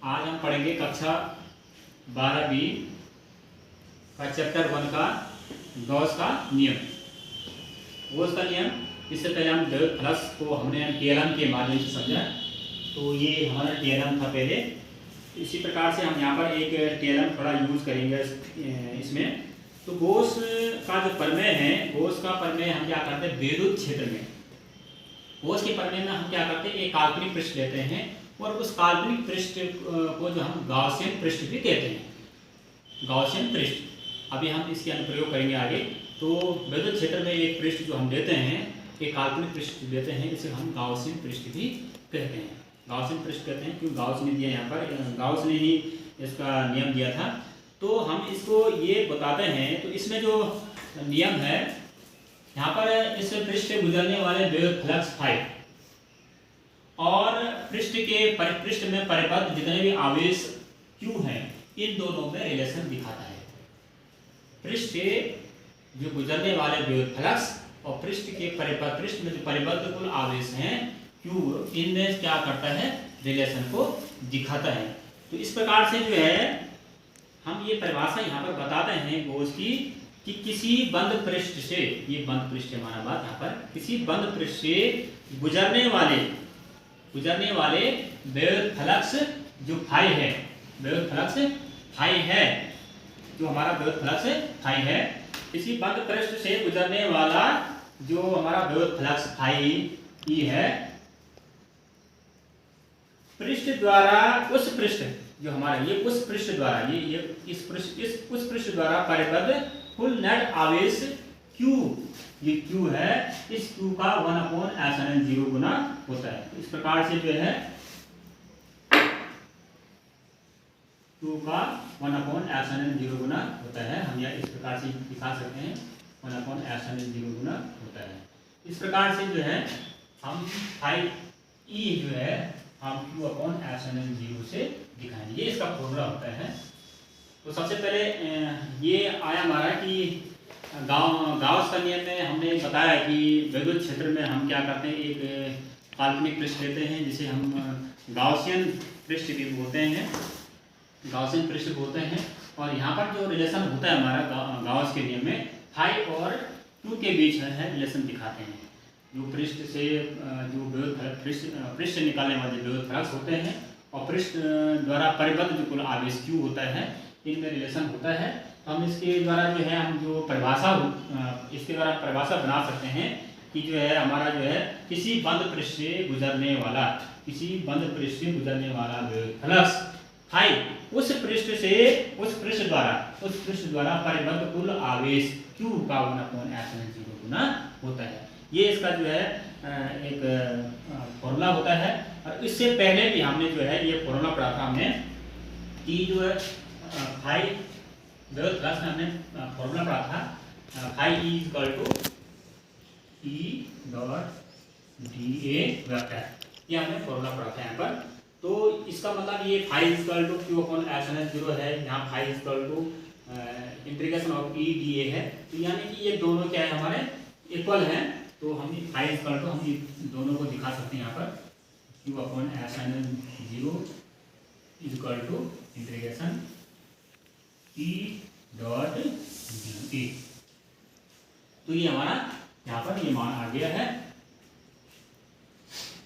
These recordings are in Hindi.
आज हम पढ़ेंगे कक्षा 12B का चैप्टर 1 का गॉस का नियम। गॉस का नियम, इससे पहले हम फ्लक्स को हमने थ्योरम के माध्यम से समझा। तो ये हमारा थ्योरम था पहले। इसी प्रकार से हम यहाँ पर एक थ्योरम थोड़ा यूज करेंगे इसमें। तो गॉस का जो प्रमेय है, गॉस का प्रमेय हम क्या करते हैं विद्युत क्षेत्र में। गॉस के प्रमेय में हम क्या करते हैं, एक काल्पनिक पृष्ठ लेते हैं और उस काल्पनिक पृष्ठ को जो हम गॉसियन पृष्ठ भी कहते हैं। गॉसियन पृष्ठ अभी हम इसके अनुप्रयोग करेंगे आगे। तो विद्युत क्षेत्र में एक पृष्ठ जो हम लेते हैं, एक काल्पनिक पृष्ठ लेते हैं, इसे हम गॉसियन पृष्ठ भी कहते हैं। गॉसियन पृष्ठ कहते हैं क्योंकि गॉस ने दिया, यहाँ पर गॉस ने ही इसका नियम दिया था। तो हम इसको ये बताते हैं। तो इसमें जो नियम है, यहाँ पर इस पृष्ठ से गुजरने वाले विद्युत फ्लक्स फाई और पृष्ठ में परिबद्ध जितने भी आवेश Q हैं, इन दोनों में रिलेशन दिखाता है। पृष्ठ से जो गुजरने वाले विद्युत फ्लक्स और पृष्ठ में जो परिबद्ध कुल आवेश हैं Q, इनमें क्या करता है, रिलेशन को दिखाता है। तो इस प्रकार से जो है हम ये परिभाषा यहाँ पर बताते हैं गॉस की कि किसी बंद पृष्ठ से, ये बंद पृष्ठ हमारा बात यहाँ पर, किसी बंद पृष्ठ से गुजरने वाले विद्युत फ्लक्स जो फाई है, विद्युत फ्लक्स फाई है, जो हमारा विद्युत फ्लक्स फाई है, किसी बंद पृष्ठ से गुजरने वाला जो हमारा विद्युत फ्लक्स फाई ई है, पृष्ठ द्वारा उस पृष्ठ जो हमारा ये उस पृष्ठ द्वारा उस पृष्ठ द्वारा परिबद्ध कुल नेट आवेश Q, ये Q है, इस Q का 1/0 गुना होता है। तो इस प्रकार से जो है Q का 1/0 गुना होता है। हम यह इस प्रकार से दिखा सकते हैं, 1/0 गुना होता है। इस प्रकार से जो है हम फाई E जो है हम Q/0 से दिखाएंगे। ये इसका फॉर्मूला होता है। तो सबसे पहले ये आया हमारा कि गॉस का नियम में हमने बताया कि विद्युत क्षेत्र में हम क्या करते हैं, एक काल्पनिक पृष्ठ लेते हैं जिसे हम गॉसियन पृष्ठ भी बोलते हैं, गॉसियन पृष्ठ बोलते हैं। और यहाँ पर जो रिलेशन होता है हमारा गॉस के नियम में, फाई और Q के बीच है रिलेशन दिखाते हैं। जो पृष्ठ से जो पृष्ठ से निकालने वाले विद्युत फ्लक्स होते हैं और पृष्ठ द्वारा परिबद्ध जो कुल आवेश Q होता है, इनमें रिलेशन होता है। तो हम इसके द्वारा जो है हम जो इसके द्वारा परिभाषा बना सकते हैं कि जो है हमारा जो है किसी बंद पृष्ठ से गुजरने वाला विद्युत फ्लक्स फाई उस पृष्ठ द्वारा परिबद्ध कुल आवेश Q का 1/0 गुना होता है। ये इसका जो है एक फॉर्मूला होता है। और इससे पहले भी हमने जो है ये फॉर्मूला पढ़ा था हमने कि जो है फाई विद्युत फ्लक्स में हमने फॉर्मूला पढ़ा था, phi E = E dot dA vector, ये हमने फॉर्मूला पढ़ा था यहाँ पर। तो इसका मतलब ये फाई = Q/0 है, यहाँ phi integration of E dA है। तो यानी कि ये दोनों क्या है, हमारे इक्वल हैं। तो हम फाई हम दोनों को दिखा सकते हैं यहाँ पर, Q/0 integration E dot dA। तो ये हमारा यहाँ पर ये मान आ गया है।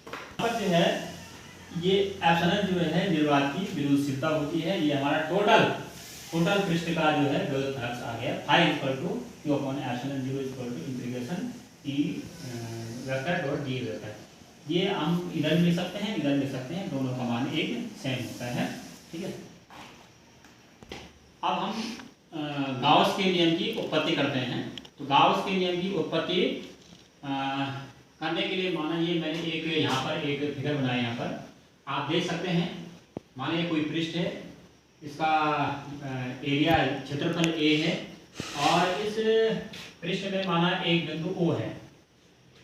यहाँ पर जो है ये एप्सिलॉन जो है निर्वात की विद्युतशीलता होती है। ये हमारा टोटल पृष्ठ का जो है विद्युत फ्लक्स आ गया। Phi Q/0 integration E vector dot D vector. ये हम इधर लिख सकते हैं, इधर लिख सकते हैं, दोनों का मान एक सेम होता है। ठीक है। अब हम गॉस के नियम की उत्पत्ति करते हैं। तो गॉस के नियम की उत्पत्ति करने के लिए माना ये मैंने एक यहाँ पर एक फिगर बनाया, यहाँ पर आप देख सकते हैं। माना ये कोई पृष्ठ है, इसका एरिया क्षेत्रफल A है और इस पृष्ठ में माना एक बिंदु O है,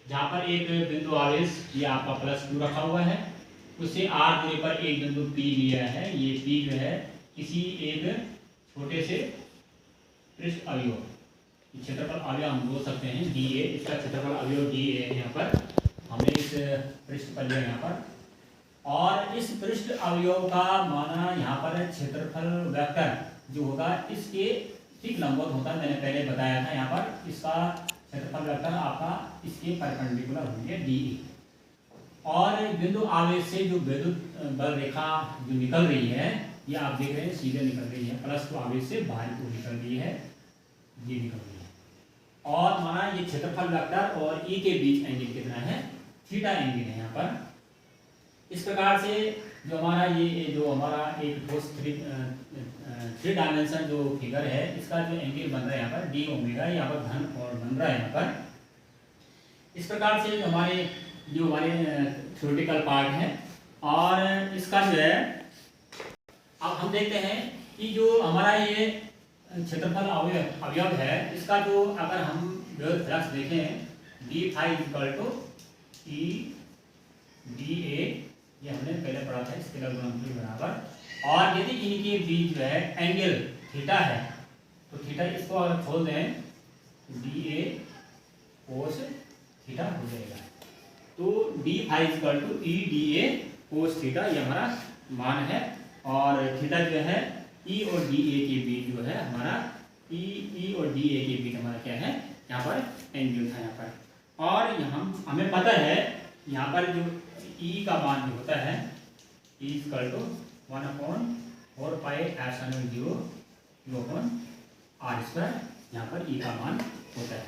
जहाँ पर एक बिंदु आवेश ये आपका +Q रखा हुआ है। उससे r दूरी पर एक बिंदु P लिया है। ये P जो है किसी एक छोटे से पृष्ठ अवयव, क्षेत्रफल अवयव हम बोल सकते हैं dA, इसका क्षेत्रफल अवयव dA है। यहाँ पर हमने इस पृष्ठ पर लिया यहाँ पर और इस पृष्ठ अवयव का माना यहाँ पर क्षेत्रफल वेक्टर जो होगा इसके ठीक लंबवत होता है। मैंने पहले बताया था यहाँ पर इसका क्षेत्रफल वेक्टर आपका इसके परपेंडिकुलर होंगे DE। और बिंदु आवेश से जो विद्युत बल रेखा जो निकल रही है ये आप देख रहे हैं सीधे निकल रही है, प्लस को आवेश से बाहर को निकल रही है, ये निकल रही है। और माना ये क्षेत्रफल वेक्टर और E के बीच एंगल कितना है, थीटा एंगल है यहाँ पर। इस प्रकार से जो हमारा ये जो हमारा एक ठोस थ्री डायमेंशन जो फिगर है इसका जो एंगल बन रहा है यहाँ पर डी ओमेगा, यहाँ पर घन कोण बन रहा है यहाँ पर। इस प्रकार से जो हमारे थ्योरेटिकल पार्ट है और इसका जो है अब हम देखते हैं कि जो हमारा ये क्षेत्रफल अवयव है इसका जो अगर हम विद्युत फ्लक्स देखें D phi equal to E D A, ये हमने पहले पढ़ा था स्केलर गुणनफल के बराबर। और यदि इनके बीच जो है एंगल थीटा है तो थीटा इसको अगर खोल दें डी ए कोस थीटा हो जाएगा। तो D phi equal to E D A cos theta ये हमारा मान है। और थीटा जो है ई और डी ए के बीच जो है हमारा ई और डी ए के बीच हमारा क्या है यहाँ पर एंगल था यहाँ पर। और यहाँ हमें पता है यहाँ पर जो ई का मान जो होता है E equal to 1/4 pi epsilon 0 q upon r square, यहाँ पर ई का मान होता है।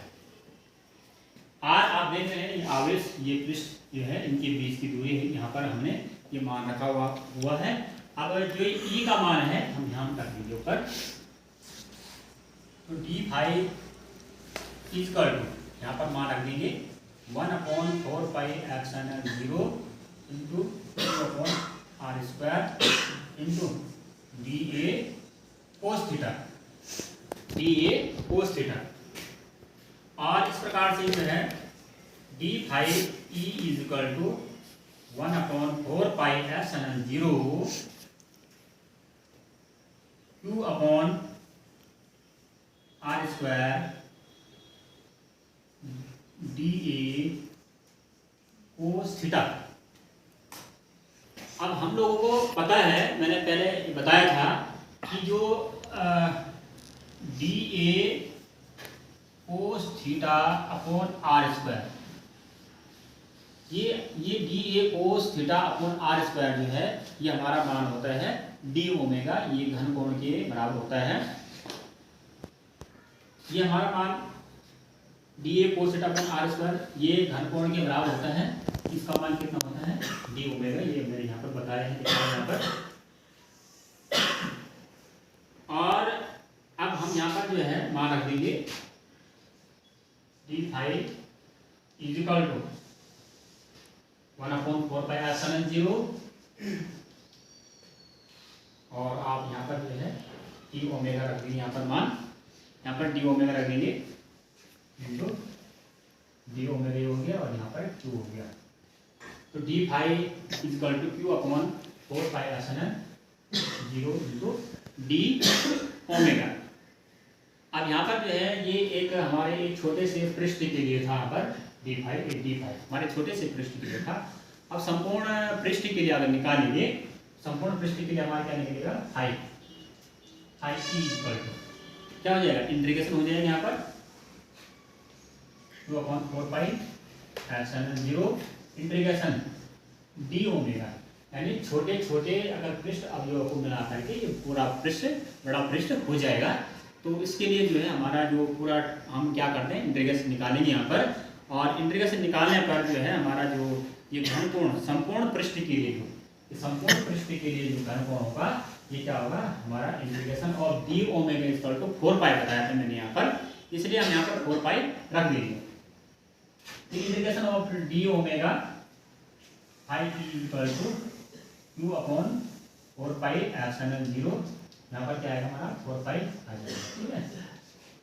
आर आप देख रहे हैं आवेश ये पृष्ठ जो है इनके बीच की दूरी है, यहाँ पर हमने ये मान रखा हुआ है। अब जो ई का मान है हम ध्यान रख लीजिए ऊपर, तो डी फाई इक्वल टू यहाँ पर मान रख दीजिए 1/4 pi epsilon 0 into upon r square into D A cos theta, D A cos theta. और इस प्रकार से जो है D phi E is equal to 1/4 pi epsilon 0 q upon r square D A cos theta. अब हम लोगों को पता है, मैंने पहले बताया था कि जो D A cos theta upon R square, ये D A cos theta upon R square जो है ये हमारा मान होता है डी ओमेगा, ये घन कोण के बराबर होता है। ये हमारा मान D A cos theta upon R square ये घन कोण के बराबर होता है। इसका मान कितना होता है डी ओमेगा, ये मैंने यहाँ पर बताया है यहाँ पर। और अब हम यहाँ पर जो है मान रख देंगे D phi is equal to 1/4 pi epsilon 0 और आप यहाँ पर जो है डी ओमेगा रख देंगे यहाँ पर मान, यहाँ पर डी ओमेगा रख देंगे इंटू डी ओमेगा हो गया और यहाँ पर क्यू हो गया। तो D phi is equal to Q upon 4 pi epsilon 0 into D omega. अब यहाँ पर जो है ये एक हमारे एक छोटे से पृष्ठ के लिए था, यहाँ पर डी फाई हमारे छोटे से पृष्ठ के लिए था। अब संपूर्ण पृष्ठ के लिए अगर निकालेंगे, संपूर्ण पृष्ठ के लिए हमारा क्या निकलेगा फाई ई इक्वल टू क्या हो जाएगा, इंटीग्रेशन हो जाएगा यहाँ पर 2/4 पाई एप्सिलॉन 0 इंटीग्रेशन डी ओमेगा, यानी छोटे छोटे अगर पृष्ठ अवयव को मिला करके ये पूरा पृष्ठ बड़ा पृष्ठ हो जाएगा। तो इसके लिए जो है हमारा जो पूरा हम क्या करते हैं इंटीग्रेशन निकालेंगे यहाँ पर। और इंटीग्रेशन निकालने पर जो है हमारा जो ये घन कोण संपूर्ण पृष्ठ के लिए जो संपूर्ण पृष्ठ के लिए जो घन कोण होगा ये क्या होगा हमारा integration of D omega equal to 4 pi बताया था मैंने यहाँ पर, इसलिए हम यहाँ पर 4 पाई रख देंगे। Integration of D omega phi equal to Q upon 4 pi epsilon 0, यहाँ पर क्या आएगा हमारा 4 पाई आ जाएगा, ठीक है।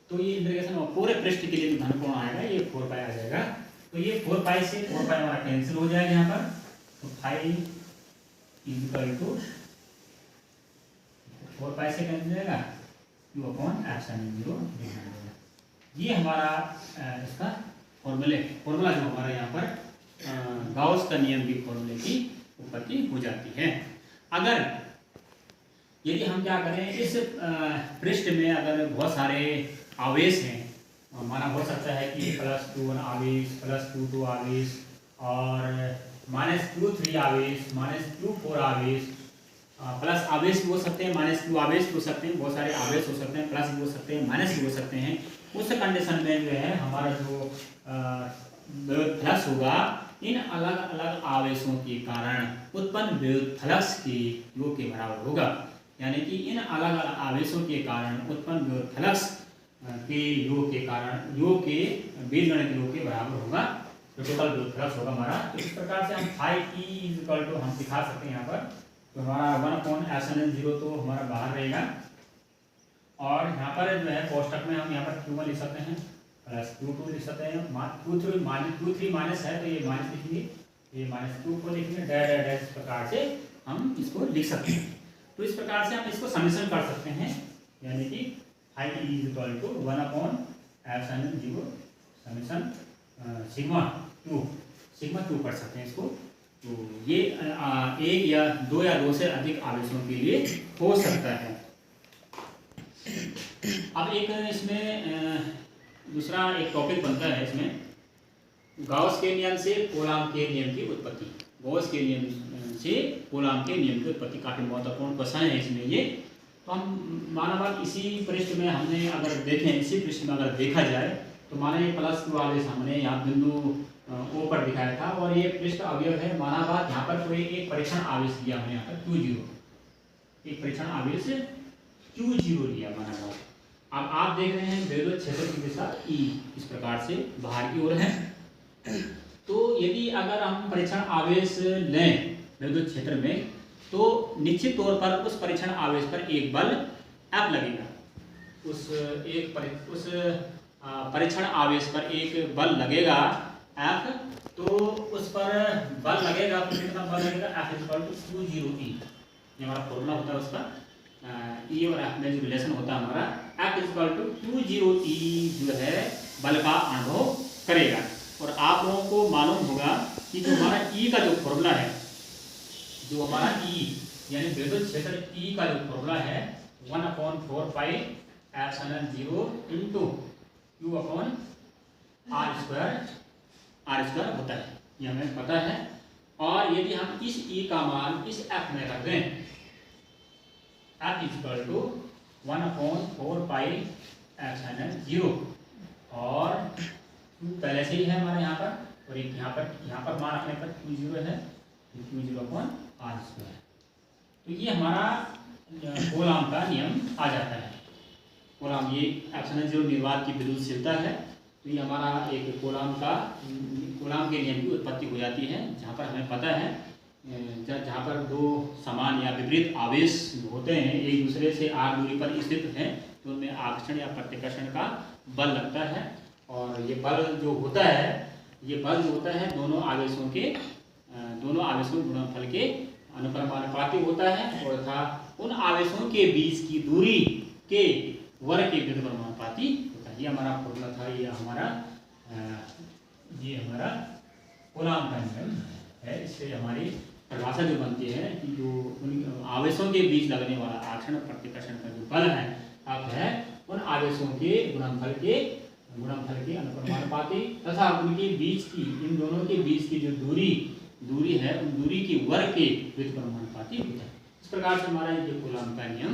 तो ये इंटीग्रेशन ऑफ पूरे पृष्ठ के लिए जो घन कोण आएगा ये 4 पाई आ जाएगा। तो ये 4 पाई से 4 पाई हमारा कैंसिल हो जाएगा यहाँ पर। तो फाई इज इक्वल टू 4 पाई से कैंसिल हो जाएगा क्यू अपॉन एप्सिलॉन 0। ये हमारा इसका फॉर्मूला जो हमारा यहाँ पर गाउस का नियम की फॉर्मूले की उत्पत्ति हो जाती है। अगर यदि हम क्या करें, इस पृष्ठ में अगर बहुत सारे आवेश हैं, माना हो सकता है कि +2 आवेश, +2 आवेश और -2 आवेश, -2 आवेश, प्लस आवेश भी हो सकते हैं, -2 आवेश भी हो सकते हैं, बहुत सारे आवेश हो सकते हैं, प्लस भी हो सकते हैं, माइनस भी हो सकते हैं। उस कंडीशन में जो है हमारा जो विद्युत फ्लक्स होगा इन अलग अलग आवेशों के कारण उत्पन्न विद्युत फ्लक्स के योग के बराबर होगा। यानी कि इन अलग अलग आवेशों के कारण उत्पन्न विद्युत फ्लक्स के योग के कारण योग के बीजगणित योग के बराबर होगा, जो टोटल विद्युत फ्लक्स होगा हमारा। तो इस प्रकार से हम φE हम दिखा सकते हैं यहाँ पर। तो हमारा 1/ε0 तो हमारा बाहर रहेगा, और यहाँ पर जो है कोष्टक में हम यहाँ पर Q1 लिख सकते हैं, +2 लिख सकते हैं, -2 माइनस है तो ये माइनस लिखेंगे, ये -2 को लिखेंगे, डैश इस प्रकार से हम इसको लिख सकते हैं। तो इस प्रकार से हम इसको समेशन कर सकते हैं, यानी कि φE 1/ε0 समेशन सिग्मा 2 कर सकते हैं इसको। तो ये एक या दो से अधिक आवेशों के लिए हो सकता है। अब एक इसमें दूसरा एक टॉपिक बनता है इसमें, गाउस के नियम से कूलाम के नियम की उत्पत्ति। गाउस के नियम से कूलाम के नियम की उत्पत्ति काफी महत्वपूर्ण क्वेश्चन है इसमें ये। तो हम माना बात इसी पृष्ठ में हमने अगर देखें, इसी पृष्ठ में अगर देखा जाए तो माना ये +2 आवेश हमने यहाँ बिंदु O पर दिखाया था, और ये पृष्ठ अवयव है। माना बात यहाँ पर कोई एक परीक्षण आवेश दिया हमने यहाँ पर Q0, एक परीक्षण आवेश Q0 लिया माना बात। अब आप देख रहे हैं विद्युत क्षेत्र की दिशा E इस प्रकार से बाहर की ओर है। तो यदि अगर हम परीक्षण आवेश लें विद्युत क्षेत्र में, तो निश्चित तौर पर उस परीक्षण आवेश पर एक बल F लगेगा। उस परीक्षण आवेश पर एक बल लगेगा F, तो उस पर बल लगेगा तो कितना बल लगेगा, F = Q0E। ये हमारा फॉर्मूला होता है उसका, E और F में जो रिलेशन होता है हमारा, F = Q0E जो है बल का अनुभव करेगा। और आप लोगों को मालूम होगा कि जो हमारा E का जो फॉर्मूला है, जो हमारा E यानी विद्युत क्षेत्र E का जो फॉर्मूला है 1/4 पाई ε0 × Q/r² होता है, ये हमें पता है। और यदि हम इस E का मान इस F में रख दें, F = 1/4 पाई ε0, और Q पहले से ही है हमारे यहाँ पर, और एक यहाँ पर मान रखने पर Q0 है, Q0/r²। तो ये हमारा कूलाम का नियम आ जाता है। कूलाम ये ε0 निर्वात की विद्युतशीलता है, तो ये हमारा एक कूलाम के नियम की उत्पत्ति हो जाती है, जहाँ पर हमें पता है जहाँ पर दो समान या विपरीत आवेश होते हैं, एक दूसरे से r दूरी पर स्थित हैं, तो उनमें आकर्षण या प्रतिकर्षण का बल लगता है। और ये बल जो होता है दोनों आवेशों के गुणनफल के अनुक्रमानुपाती होता है, और तथा उन आवेशों के बीच की दूरी के वर्ग के व्युत्क्रमानुपाती होता है। ये हमारा फॉर्मूला था, ये हमारा कूलाम का नियम है। इससे हमारी परिभाषा जो बनती है कि जो उन आवेशों के बीच लगने वाला आकर्षण प्रतिकर्षण का जो बल है अब है उन आवेशों के गुणनफल के अनुक्रमानुपाती तथा उनके बीच की, इन दोनों के बीच की जो दूरी है उन दूरी के वर्ग के व्युत्क्रमानुपाती होता है। इस प्रकार से हमारा ये कूलाम का नियम